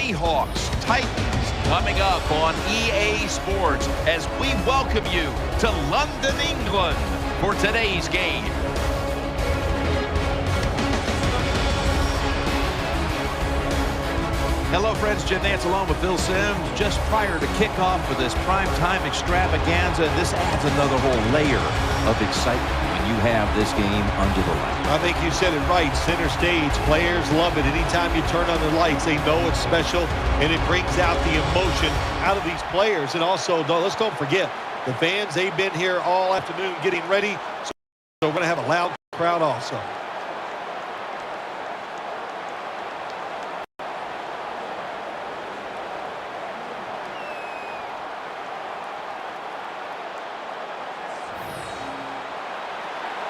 Seahawks, Titans, coming up on EA Sports as we welcome you to London, England for today's game. Hello, friends. Jim Nance along with Phil Simms. Just prior to kickoff for this primetime extravaganza, this adds another whole layer of excitement when you have this game under the lights. I think you said it right. Center stage. Players love it. Anytime you turn on the lights, they know it's special, and it brings out the emotion out of these players. And also, let's don't forget, the fans, they've been here all afternoon getting ready, so we're going to have a loud crowd also.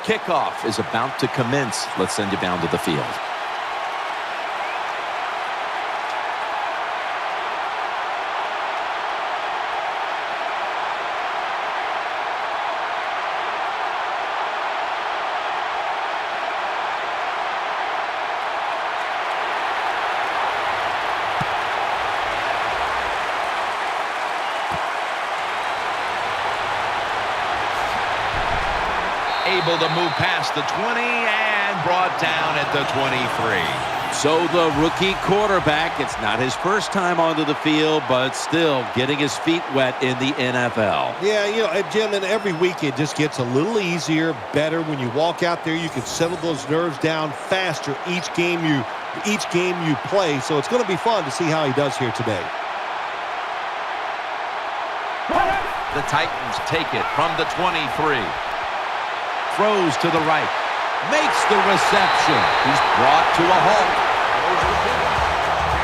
Kickoff is about to commence. Let's send you down to the field. Able to move past the 20 and brought down at the 23. So the rookie quarterback, it's not his first time onto the field, but still getting his feet wet in the NFL. Yeah, you know, Jim, and every week it just gets a little easier, better. When you walk out there, you can settle those nerves down faster each game you play. So it's going to be fun to see how he does here today. The Titans take it from the 23. Throws to the right, makes the reception. He's brought to a halt.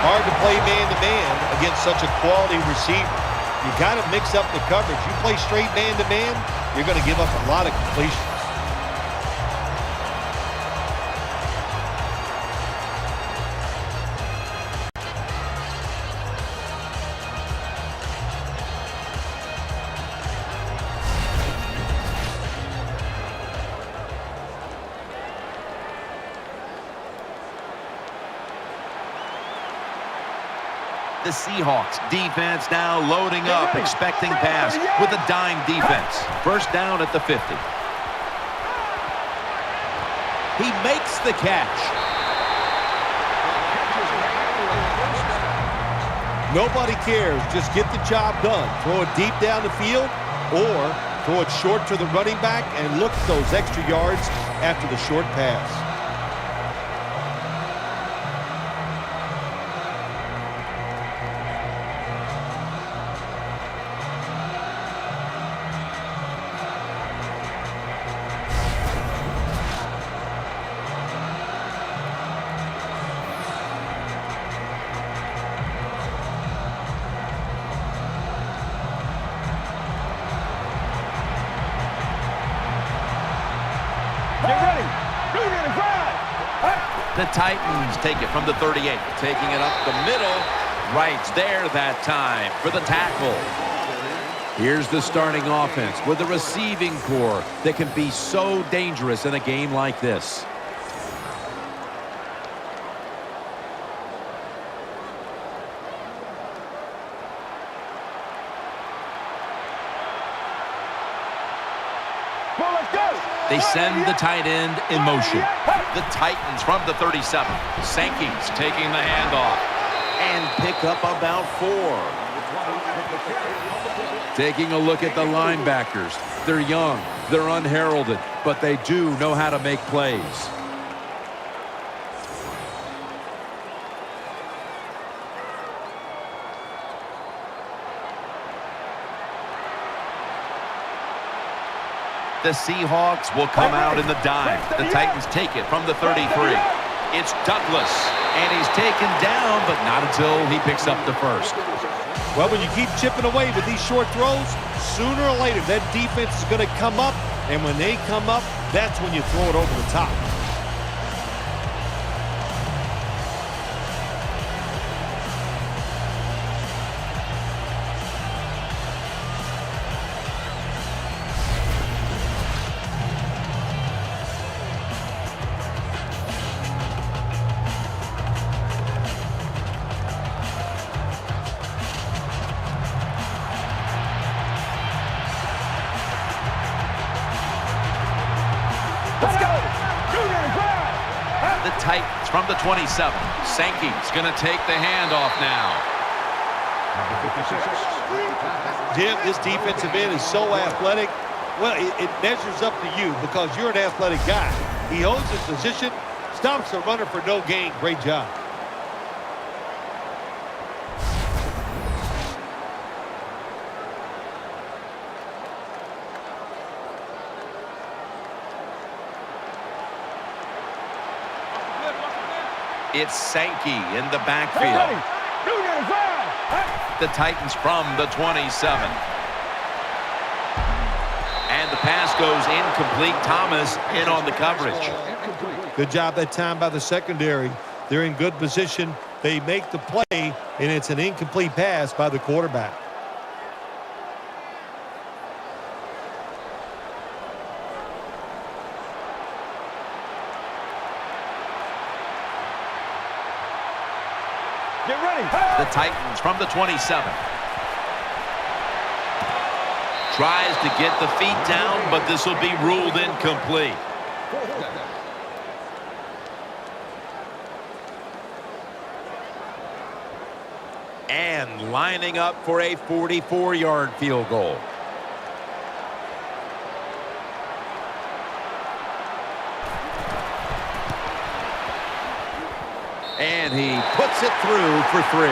Hard to play man-to-man against such a quality receiver. You got to mix up the coverage. You play straight man-to-man, you're going to give up a lot of completions. The Seahawks defense now loading up, expecting pass with a dime defense. First down at the 50. He makes the catch. Nobody cares. Just get the job done. Throw it deep down the field or throw it short to the running back and look at those extra yards after the short pass. The Titans take it from the 38, taking it up the middle. Right there that time for the tackle. Here's the starting offense with a receiving core that can be so dangerous in a game like this. They send the tight end in motion. The Titans from the 37. Sankey's taking the handoff and pick up about 4. Taking a look at the linebackers. They're young, they're unheralded, but they do know how to make plays. The Seahawks will come out in the dime. The Titans take it from the 33. It's Douglas, and he's taken down, but not until he picks up the first. Well, when you keep chipping away with these short throws, sooner or later that defense is going to come up, and when they come up, that's when you throw it over the top. Let's go. The Titans from the 27. Sankey's going to take the handoff now. Jim, this defensive end is so athletic. Well, it measures up to you because you're an athletic guy. He holds his position, stops the runner for no gain. Great job. It's Sankey in the backfield. The Titans from the 27. And the pass goes incomplete. Thomas in on the coverage. Good job that time by the secondary. They're in good position. They make the play, and it's an incomplete pass by the quarterback. Get ready. The Titans from the 27. Tries to get the feet down, but this will be ruled incomplete. And lining up for a 44-yard field goal. And he puts it through for 3.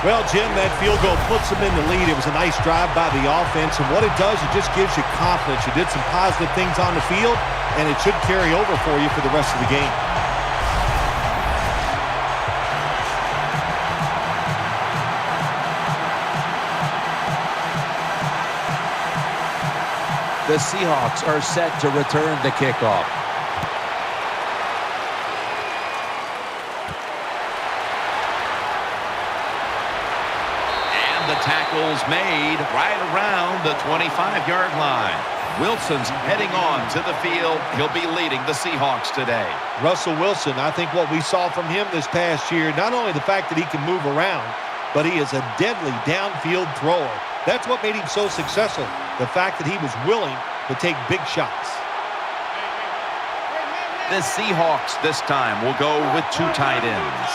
Well, Jim, that field goal puts them in the lead. It was a nice drive by the offense, and what it does, it just gives you confidence. You did some positive things on the field, and it should carry over for you for the rest of the game. The Seahawks are set to return the kickoff. The tackle's made right around the 25-yard line. Wilson's heading on to the field. He'll be leading the Seahawks today. Russell Wilson, I think what we saw from him this past year, not only the fact that he can move around, but he is a deadly downfield thrower. That's what made him so successful, the fact that he was willing to take big shots. The Seahawks this time will go with 2 tight ends.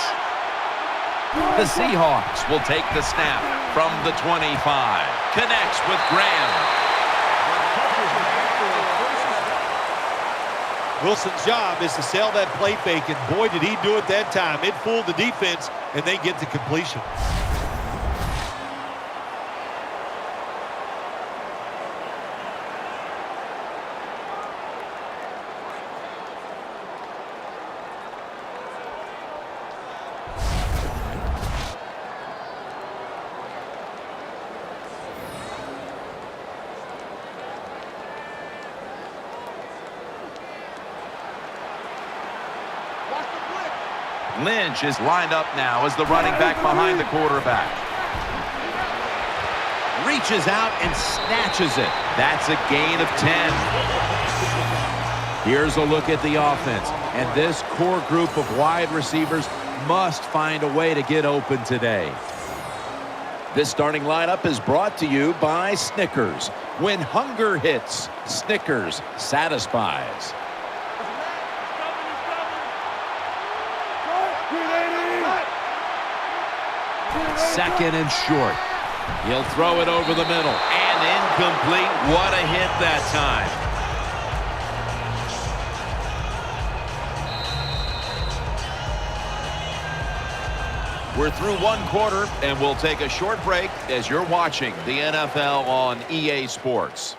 The Seahawks will take the snap from the 25. Connects with Graham. Wilson's job is to sell that play fake, and boy, did he do it that time. It fooled the defense, and they get the completion. Lynch is lined up now as the running back behind the quarterback. Reaches out and snatches it. That's a gain of 10. Here's a look at the offense. And this core group of wide receivers must find a way to get open today. This starting lineup is brought to you by Snickers. When hunger hits, Snickers satisfies. Second and short. He'll throw it over the middle. And incomplete. What a hit that time. We're through 1 quarter, and we'll take a short break as you're watching the NFL on EA Sports.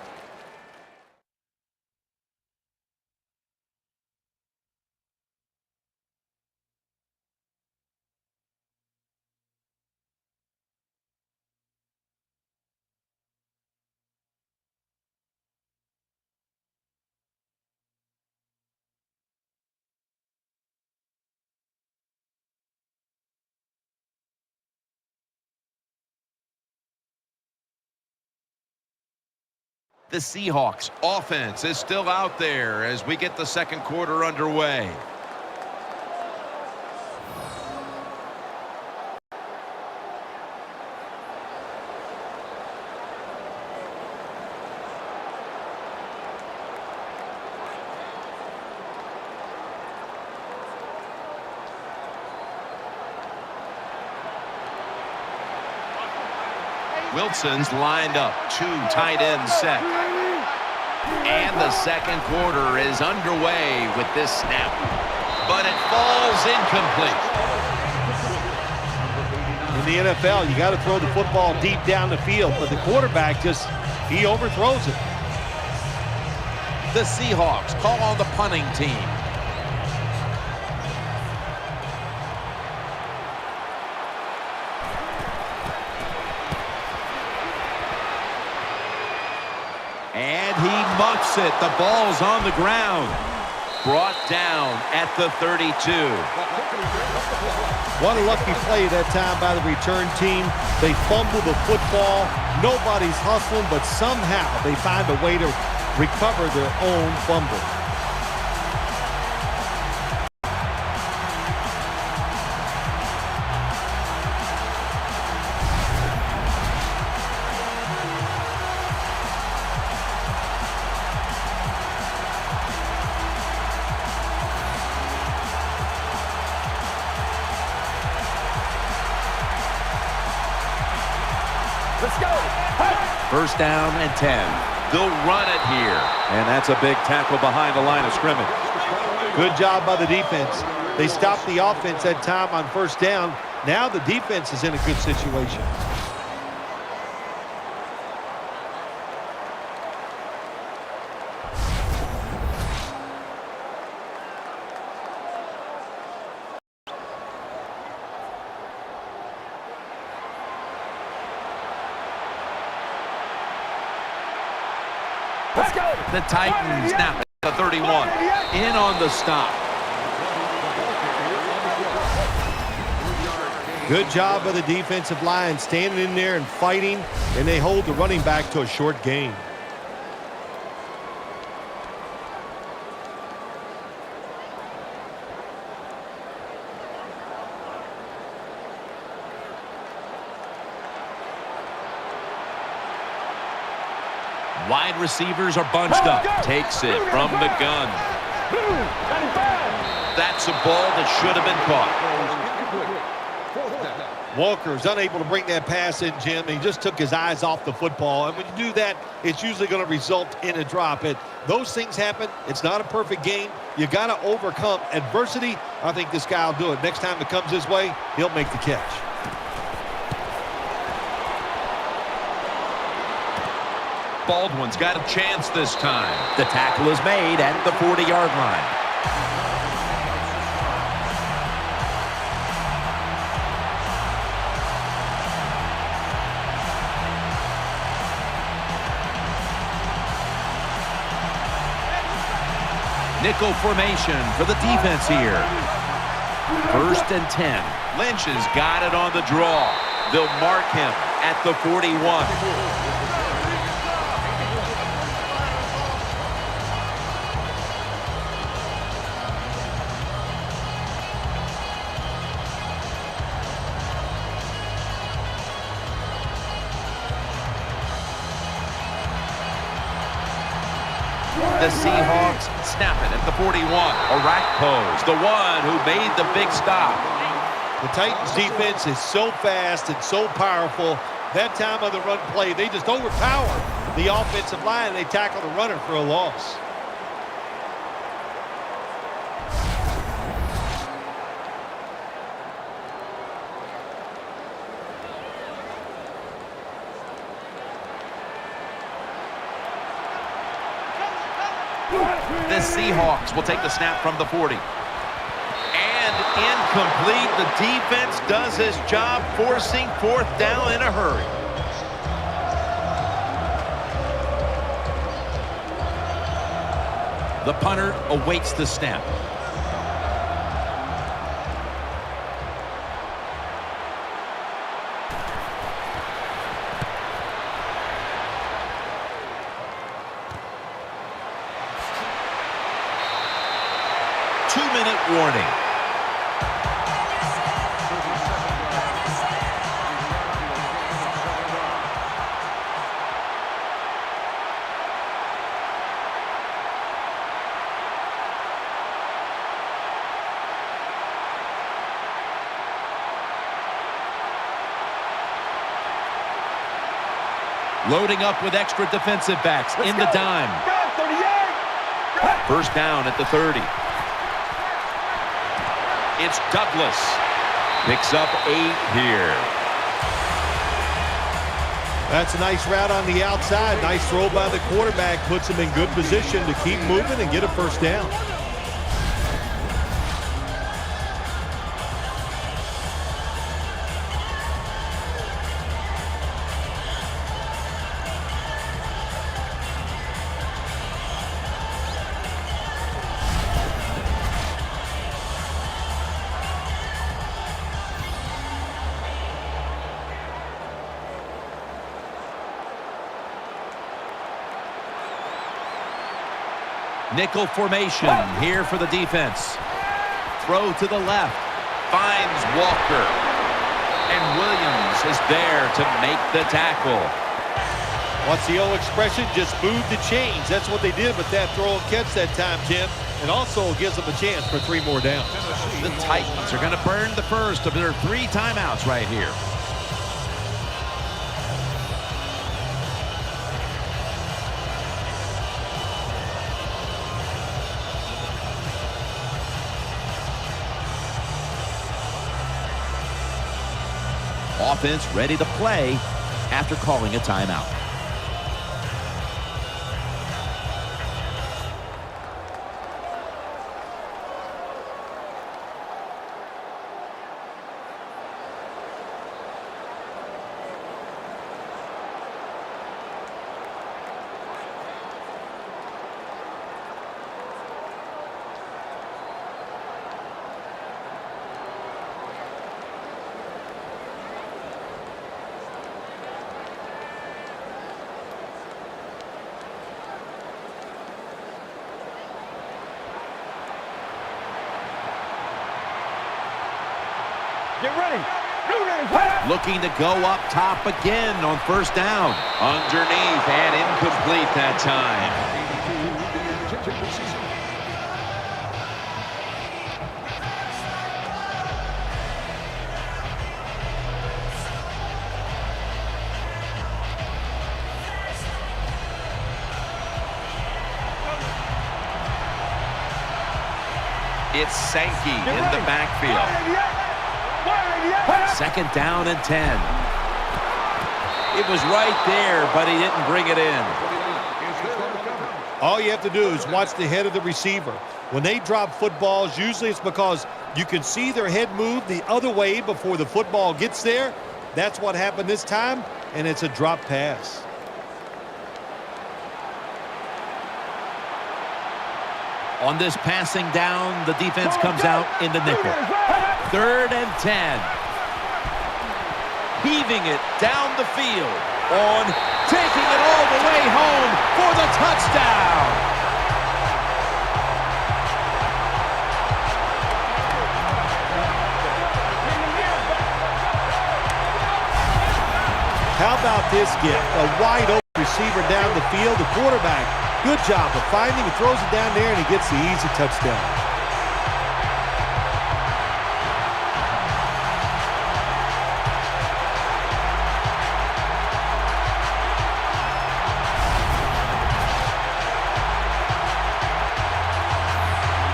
The Seahawks offense is still out there as we get the second quarter underway. Wilson's lined up. 2 tight ends set. And the second quarter is underway with this snap. But it falls incomplete. In the NFL, you got to throw the football deep down the field, but the quarterback he overthrows it. The Seahawks call on the punting team. And he muffs it. The ball's on the ground. Brought down at the 32. What a lucky play that time by the return team. They fumble the football. Nobody's hustling, but somehow they find a way to recover their own fumble. Let's go. First down and 10. They'll run it here. And that's a big tackle behind the line of scrimmage. Good job by the defense. They stopped the offense that time on first down. Now the defense is in a good situation. Let's go. The Titans snap at the 31. In on the stop. Good job by the defensive line standing in there and fighting, and they hold the running back to a short gain. Wide receivers are bunched up. Takes it from the gun. That's a ball that should have been caught. Walker's unable to bring that pass in, Jim. He just took his eyes off the football. And when you do that, it's usually going to result in a drop. Those things happen. It's not a perfect game. You got to overcome adversity. I think this guy will do it. Next time it comes his way, he'll make the catch. Baldwin's got a chance this time. The tackle is made at the 40-yard line. Nickel formation for the defense here. First and 10. Lynch has got it on the draw. They'll mark him at the 41. The Seahawks snap it at the 41. A rack pose, the one who made the big stop. The Titans defense is so fast and so powerful. That time of the run play, they just overpower the offensive line. And they tackle the runner for a loss. The Seahawks will take the snap from the 40. And incomplete. The defense does his job, forcing fourth down in a hurry. The punter awaits the snap. Two-minute warning. Loading up with extra defensive backs in the dime. First down at the 30. It's Douglas. Picks up 8 here. That's a nice route on the outside. Nice throw by the quarterback. Puts him in good position to keep moving and get a first down. Nickel formation here for the defense. Throw to the left. Finds Walker. And Williams is there to make the tackle. What's the old expression? Just move the chains. That's what they did with that throw and catch that time, Tim. And also gives them a chance for 3 more downs. The Titans are going to burn the first of their 3 timeouts right here. Offense ready to play after calling a timeout. Get ready. Looking to go up top again on first down. Underneath and incomplete that time. It's Sankey in the backfield. Second down and 10. It was right there, but he didn't bring it in. All you have to do is watch the head of the receiver. When they drop footballs, usually it's because you can see their head move the other way before the football gets there. That's what happened this time, and it's a drop pass. On this passing down, the defense comes out in the nickel. 3rd and 10. Heaving it down the field. Taking it all the way home for the touchdown. How about this gift? A wide open receiver down the field. The quarterback, good job of finding. He throws it down there, and he gets the easy touchdown.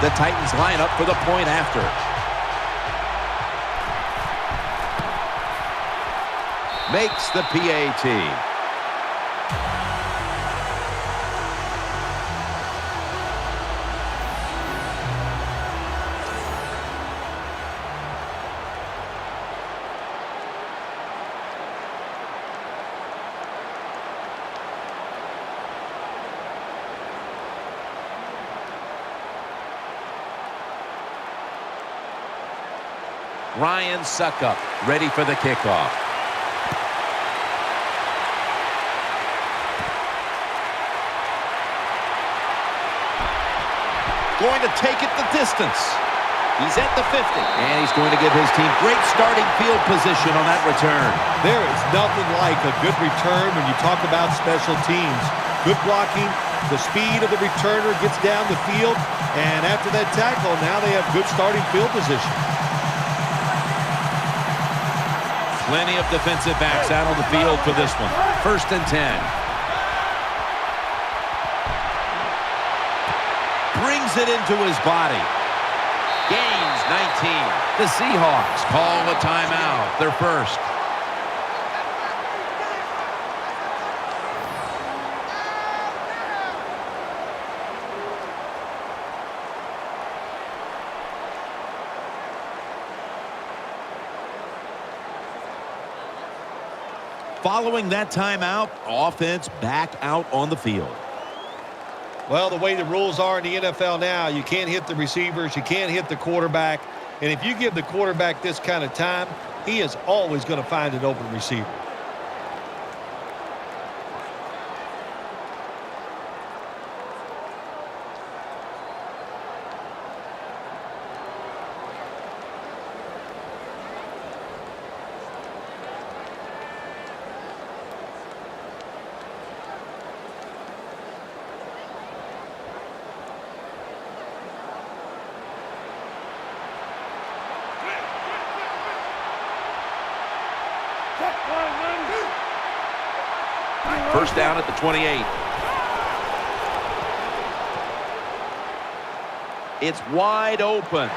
The Titans line up for the point after. Makes the PAT. Ryan Suckup ready for the kickoff. Going to take it the distance. He's at the 50. And he's going to give his team great starting field position on that return. There is nothing like a good return when you talk about special teams. Good blocking, the speed of the returner gets down the field, and after that tackle, now they have good starting field position. Plenty of defensive backs out on the field for this one. 1st and 10. Brings it into his body. Gains 19. The Seahawks call a timeout, their first. Following that timeout, offense back out on the field. Well, the way the rules are in the NFL now, you can't hit the receivers, you can't hit the quarterback. And if you give the quarterback this kind of time, he is always going to find an open receiver. First down at the 28. It's wide open.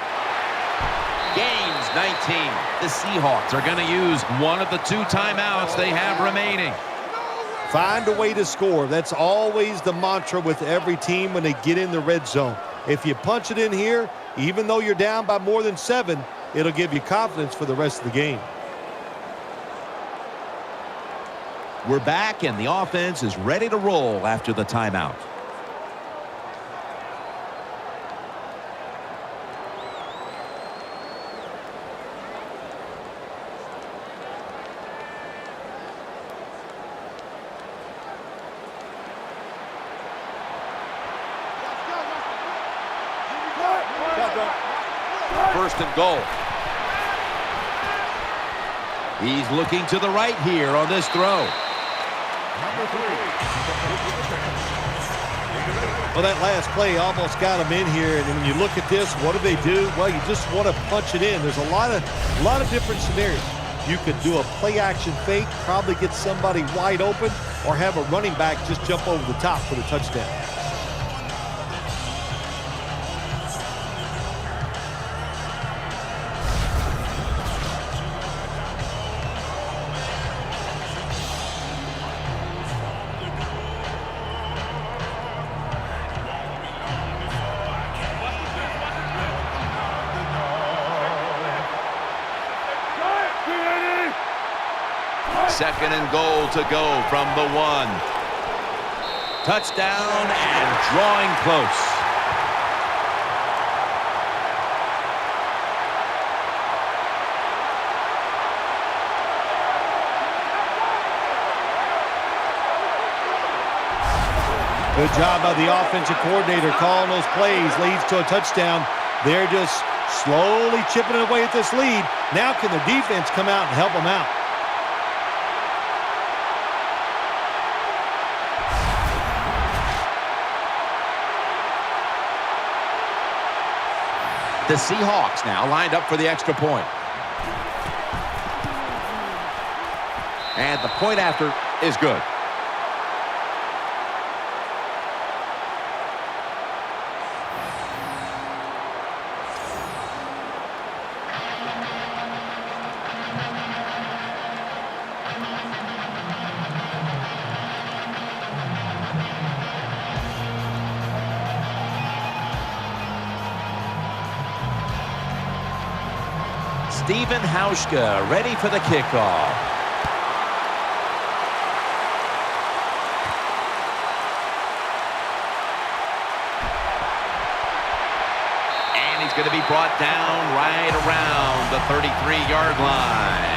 Gains 19. The Seahawks are going to use one of the 2 timeouts they have remaining. Find a way to score. That's always the mantra with every team when they get in the red zone. If you punch it in here, even though you're down by more than 7, it'll give you confidence for the rest of the game. We're back, and the offense is ready to roll after the timeout. First and goal. He's looking to the right here on this throw. Well, that last play almost got him in here, and when you look at this, what do? Well, you just want to punch it in. There's a lot of different scenarios. You could do a play-action fake, probably get somebody wide open, or have a running back just jump over the top for the touchdown. Second and goal to go from the 1. Touchdown and drawing close. Good job by the offensive coordinator calling those plays. Leads to a touchdown. They're just slowly chipping away at this lead. Now can the defense come out and help them out? The Seahawks now lined up for the extra point. And the point after is good. Stephen Hauschka ready for the kickoff. And he's going to be brought down right around the 33-yard line.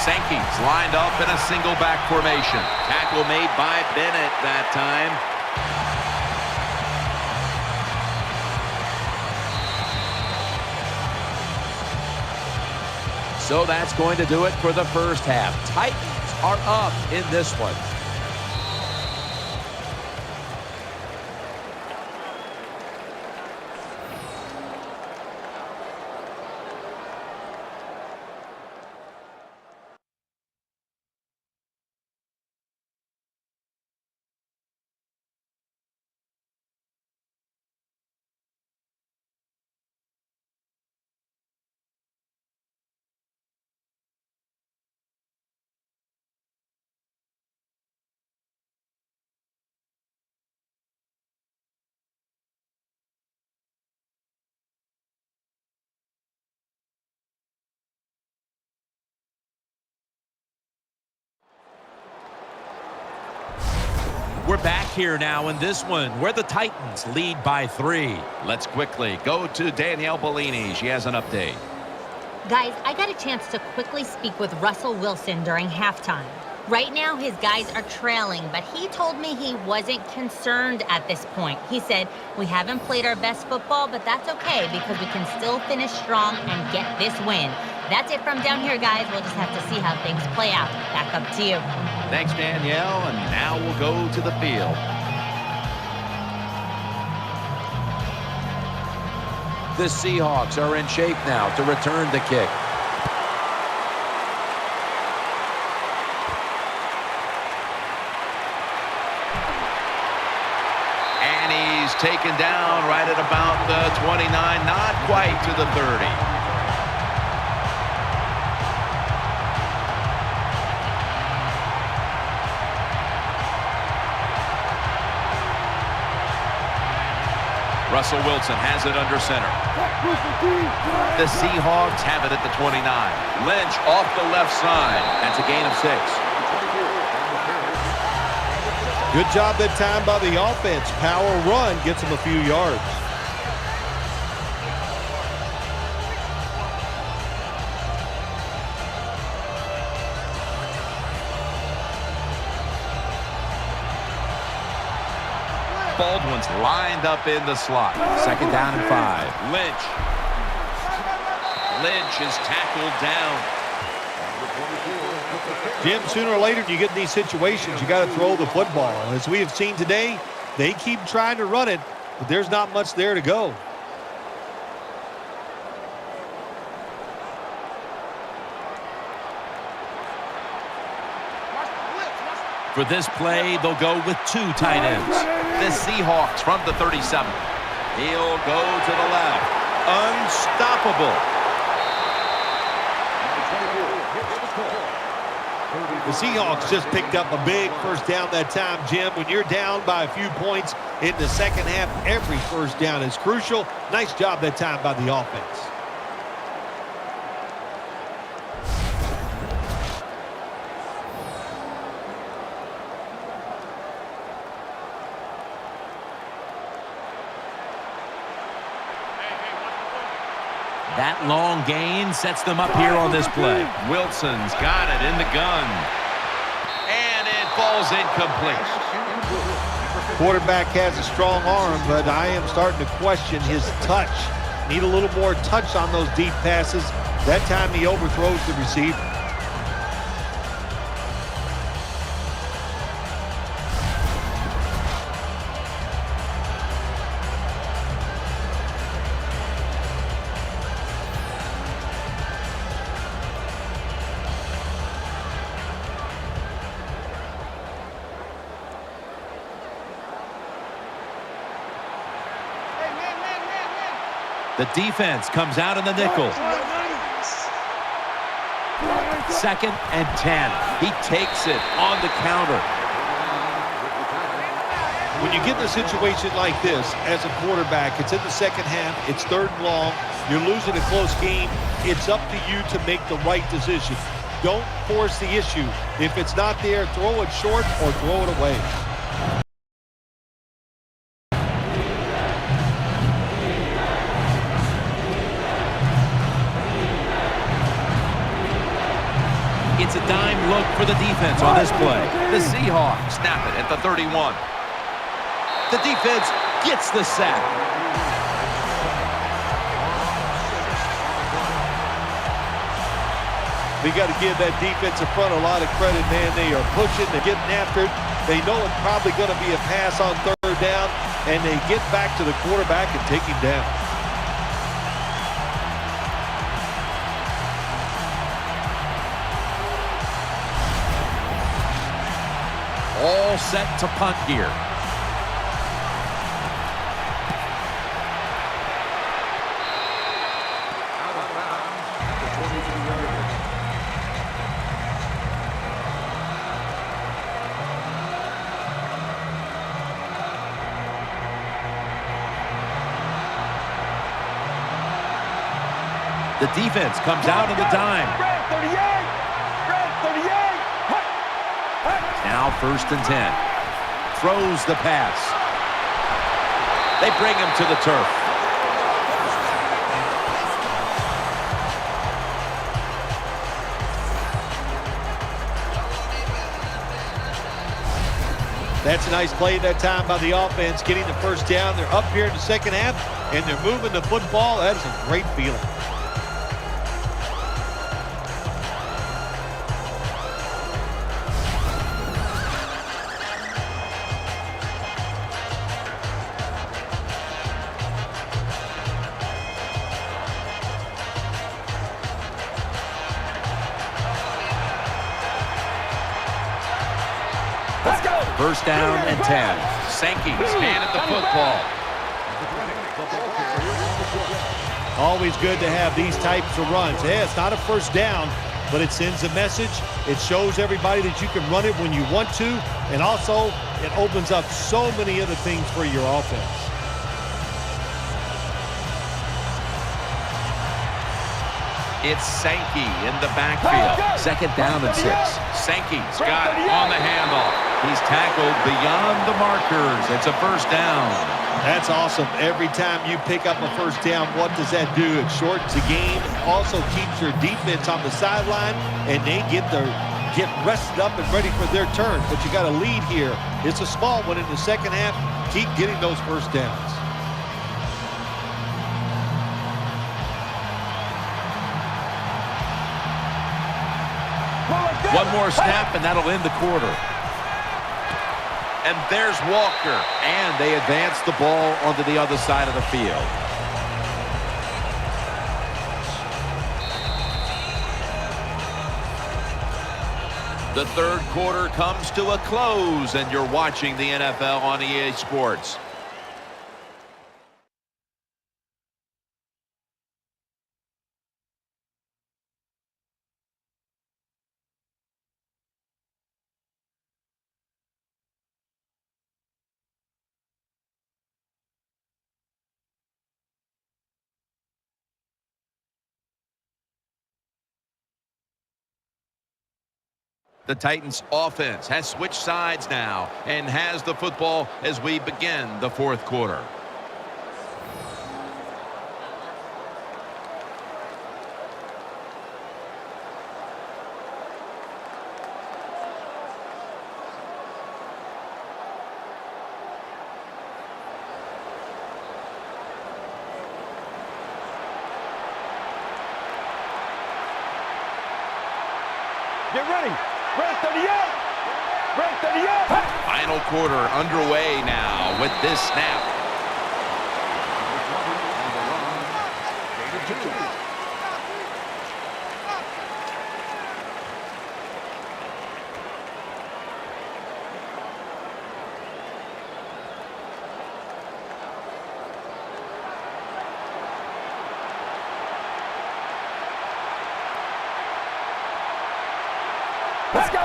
Sankey's lined up in a single back formation. Tackle made by Bennett that time. So that's going to do it for the first half. Titans are up in this one. We're back here now in this one where the Titans lead by 3. Let's quickly go to Danielle Bellini. She has an update. Guys, I got a chance to quickly speak with Russell Wilson during halftime. Right now, his guys are trailing, but he told me he wasn't concerned at this point. He said, we haven't played our best football, but that's okay because we can still finish strong and get this win. That's it from down here, guys. We'll just have to see how things play out. Back up to you. Thanks, Danielle, and now we'll go to the field. The Seahawks are in shape now to return the kick. And he's taken down right at about the 29, not quite to the 30. Russell Wilson has it under center. The Seahawks have it at the 29. Lynch off the left side. That's a gain of 6. Good job that time by the offense. Power run gets them a few yards. Baldwin's lined up in the slot. Second down and 5. Lynch. Lynch is tackled down. Jim, sooner or later you get in these situations, you got to throw the football. As we have seen today, they keep trying to run it, but there's not much there to go. For this play, they'll go with 2 tight ends. The Seahawks from the 37. He'll go to the left. Unstoppable. The Seahawks just picked up a big first down that time, Jim. When you're down by a few points in the second half, every first down is crucial. Nice job that time by the offense. That long gain sets them up here on this play. Wilson's got it in the gun. And it falls incomplete. Quarterback has a strong arm, but I am starting to question his touch. Need a little more touch on those deep passes. That time he overthrows the receiver. The defense comes out in the nickel. 2nd and 10. He takes it on the counter. When you get in a situation like this as a quarterback, it's in the second half, it's 3rd and long, you're losing a close game, it's up to you to make the right decision. Don't force the issue. If it's not there, throw it short or throw it away. It's a dime look for the defense on this play. The Seahawks snap it at the 31. The defense gets the sack. We got to give that defensive front a lot of credit, man. They are pushing, they're getting after it. They know it's probably going to be a pass on third down, and they get back to the quarterback and take him down. All set to punt here. The defense comes out on the dime. Now 1st and 10. Throws the pass. They bring him to the turf. That's a nice play that time by the offense, getting the first down. They're up here in the second half, and they're moving the football. That is a great feeling. First down and 10. Sankey's handed the football. Always good to have these types of runs. Yeah, it's not a first down, but it sends a message. It shows everybody that you can run it when you want to, and also it opens up so many other things for your offense. It's Sankey in the backfield. 2nd down and 6. Sankey's got it on the handle. He's tackled beyond the markers. It's a first down. That's awesome. Every time you pick up a first down, what does that do? It shortens the game, also keeps your defense on the sideline, and they get rested up and ready for their turn. But you got a lead here. It's a small one in the second half. Keep getting those first downs. One more snap, and that'll end the quarter. And there's Walker, and they advance the ball onto the other side of the field. The third quarter comes to a close, and you're watching the NFL on EA Sports. The Titans offense has switched sides now and has the football as we begin the fourth quarter. Get ready. Red 38. Red 38. Final quarter underway now with this snap.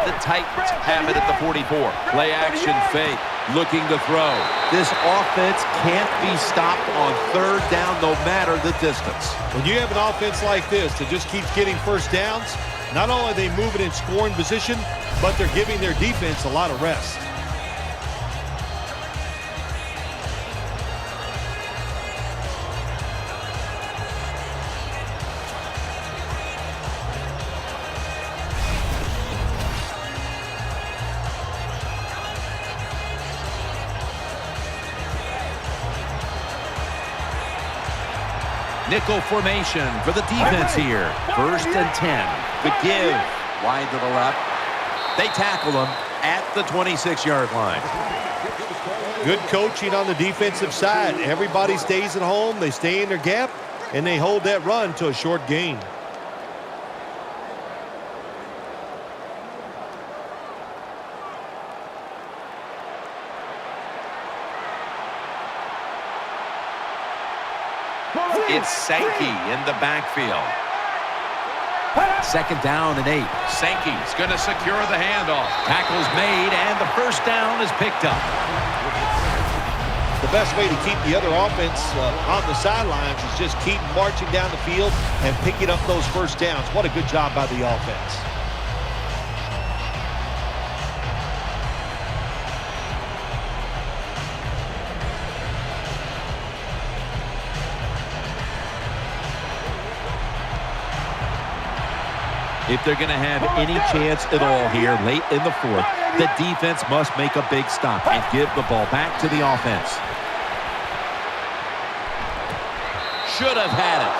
The Titans have it at the 44. Play action fake, looking to throw. This offense can't be stopped on third down no matter the distance. When you have an offense like this that just keeps getting first downs, not only are they moving in scoring position, but they're giving their defense a lot of rest. Nickel formation for the defense here. 1st and 10. The give. Wide to the left. They tackle him at the 26-yard line. Good coaching on the defensive side. Everybody stays at home. They stay in their gap, and they hold that run to a short gain. It's Sankey in the backfield. 2nd down and 8. Sankey's going to secure the handoff. Tackle's made, and the 1st down is picked up. The best way to keep the other offense on the sidelines is just keep marching down the field and picking up those 1st downs. What a good job by the offense. If they're going to have any chance at all here late in the 4th, the defense must make a big stop and give the ball back to the offense. Should have had it.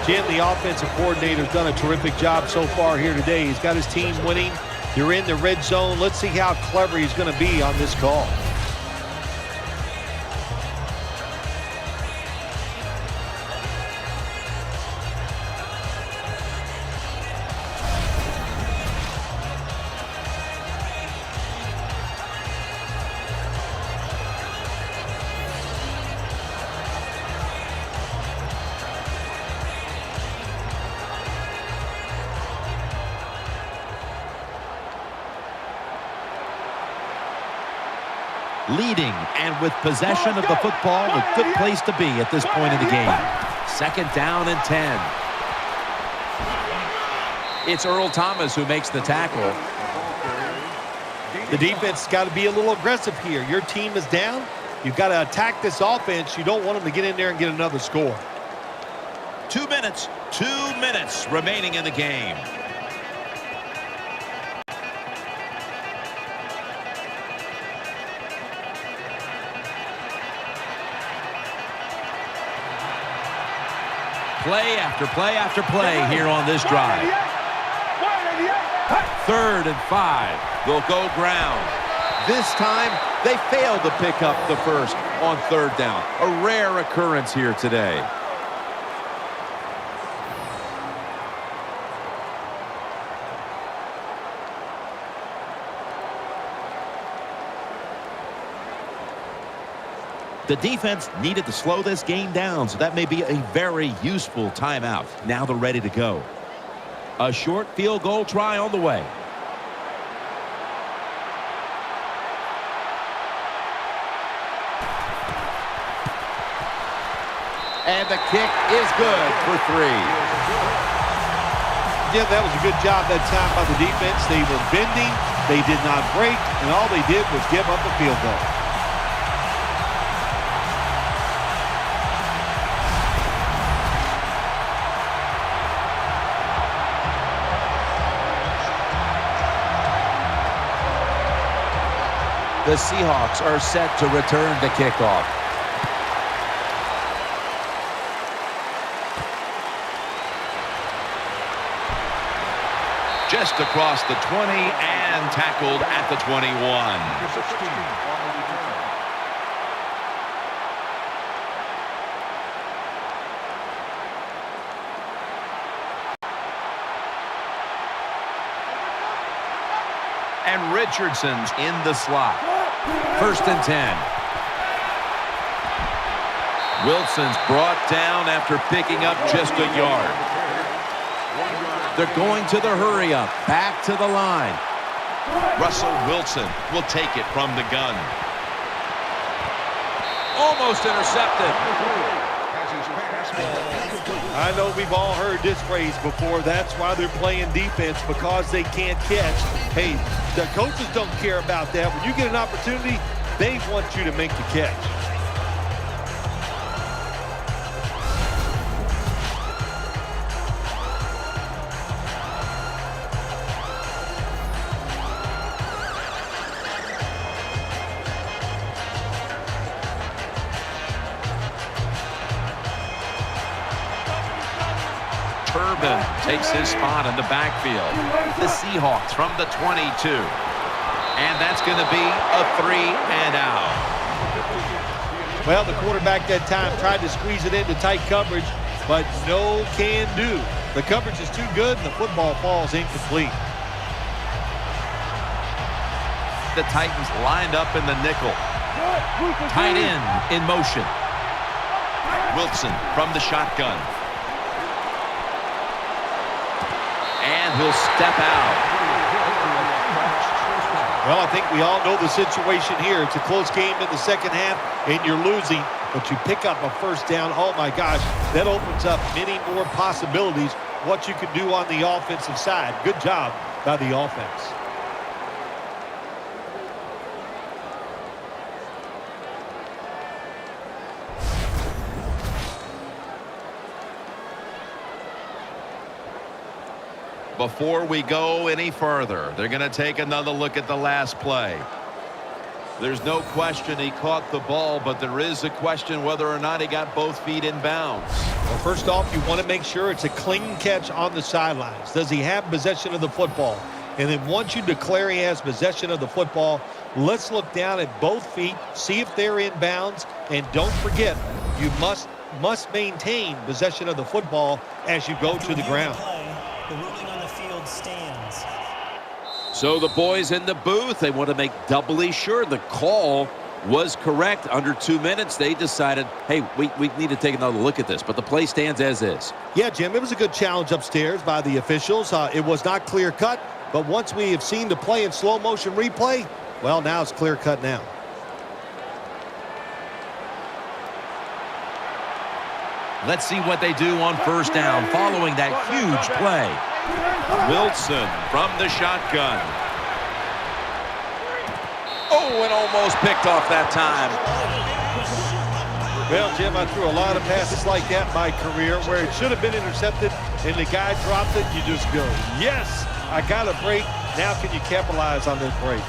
Jim, the offensive coordinator's done a terrific job so far here today. He's got his team winning. They're in the red zone. Let's see how clever he's going to be on this call. Leading and with possession of the football, a good place to be at this point in the game. 2nd down and 10. It's Earl Thomas who makes the tackle. The defense has got to be a little aggressive here. Your team is down. You've got to attack this offense. You don't want them to get in there and get another score. 2 minutes remaining in the game. Play after play after play here on this drive. 3rd and 5. They'll go ground. This time, they failed to pick up the 1st on 3rd down. A rare occurrence here today. The defense needed to slow this game down, so that may be a very useful timeout. Now they're ready to go. A short field goal try on the way. And the kick is good for 3. Yeah, that was a good job that time by the defense. They were bending, they did not break, and all they did was give up a field goal. The Seahawks are set to return the kickoff. Just across the 20 and tackled at the 21. And Richardson's in the slot. 1st and 10. Wilson's brought down after picking up just a yard. They're going to the hurry up. Back to the line. Russell Wilson will take it from the gun. Almost intercepted. I know we've all heard this phrase before. That's why they're playing defense, because they can't catch. Hey, the coaches don't care about that. When you get an opportunity, they want you to make the catch. Urban takes his spot in the backfield. The Seahawks from the 22. And that's going to be a 3 and out. Well, the quarterback that time tried to squeeze it into tight coverage, but no can do. The coverage is too good, and the football falls incomplete. The Titans lined up in the nickel. Tight end in motion. Wilson from the shotgun. And he'll step out. Well, I think we all know the situation here. It's a close game in the second half, and you're losing, but you pick up a first down. Oh, my gosh, that opens up many more possibilities what you can do on the offensive side. Good job by the offense. Before we go any further, they're going to take another look at the last play. There's no question he caught the ball, but there is a question whether or not he got both feet in bounds. Well, first off, you want to make sure it's a clean catch on the sidelines. Does he have possession of the football? And then once you declare he has possession of the football, let's look down at both feet, see if they're in bounds, and don't forget, you must maintain possession of the football as you go to the ground. The ruling on the field stands. So the boys in the booth, they want to make doubly sure the call was correct. Under 2 minutes, they decided, hey, we need to take another look at this. But the play stands as is. Yeah, Jim, it was a good challenge upstairs by the officials. It was not clear-cut, but once we have seen the play in slow-motion replay, well, now it's clear-cut now. Let's see what they do on first down following that huge play. Wilson from the shotgun. Oh, and almost picked off that time. Well, Jim, I threw a lot of passes like that in my career where it should have been intercepted and the guy dropped it. You just go, yes, I got a break. Now can you capitalize on this break?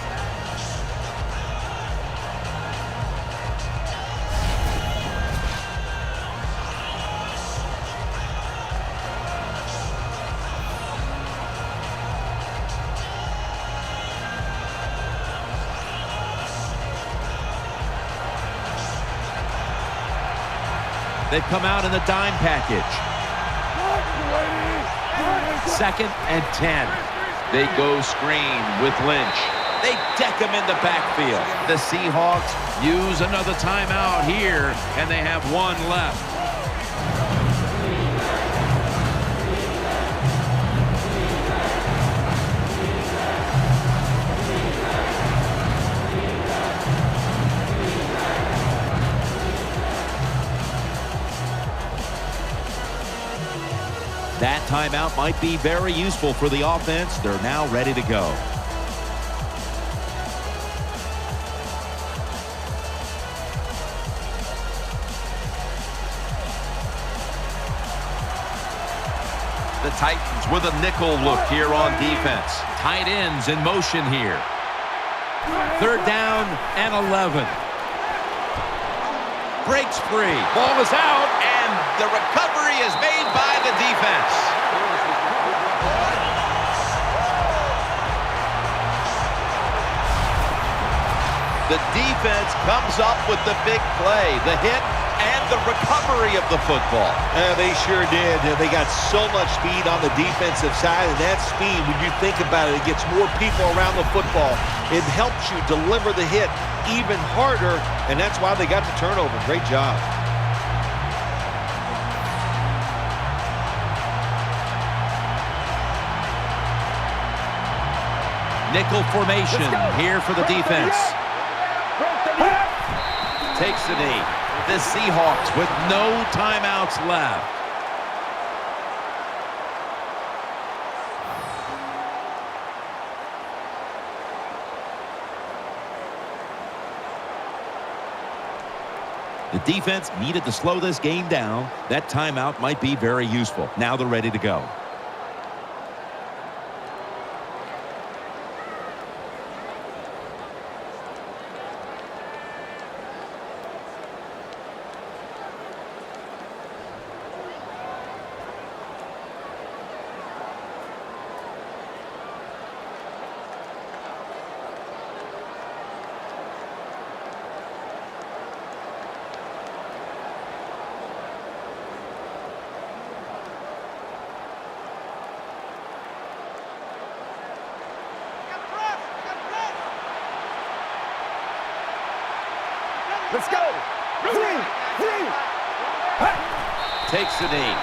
They've come out in the dime package. 2nd and 10. They go screen with Lynch. They deck him in the backfield. The Seahawks use another timeout here, and they have one left. That timeout might be very useful for the offense. They're now ready to go. The Titans with a nickel look here on defense. Tight ends in motion here. 3rd down and 11. Breaks free. Ball is out, and the recovery is made by the defense. The defense comes up with the big play, the hit, and the recovery of the football. They sure did. They got so much speed on the defensive side, and that speed, when you think about it, it gets more people around the football. It helps you deliver the hit even harder, and that's why they got the turnover. Great job. Nickel formation here for the defense. Takes a knee. The Seahawks with no timeouts left. The defense needed to slow this game down. That timeout might be very useful. Now they're ready to go. Let's go. Three. Takes the knee.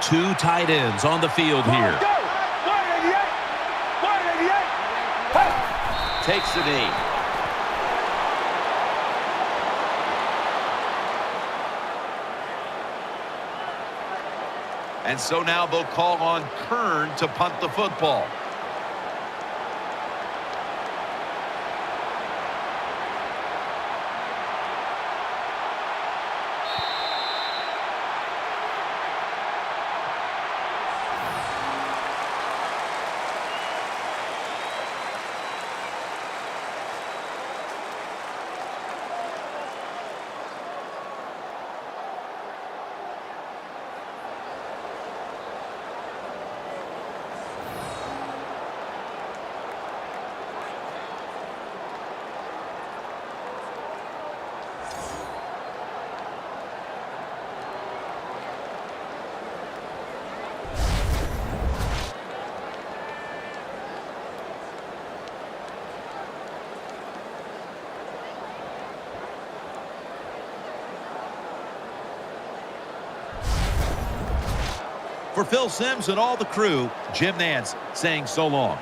Two tight ends on the field here. Go. 188. Hey. Takes the knee. And so now they'll call on Kern to punt the football. For Phil Simms and all the crew, Jim Nantz saying so long.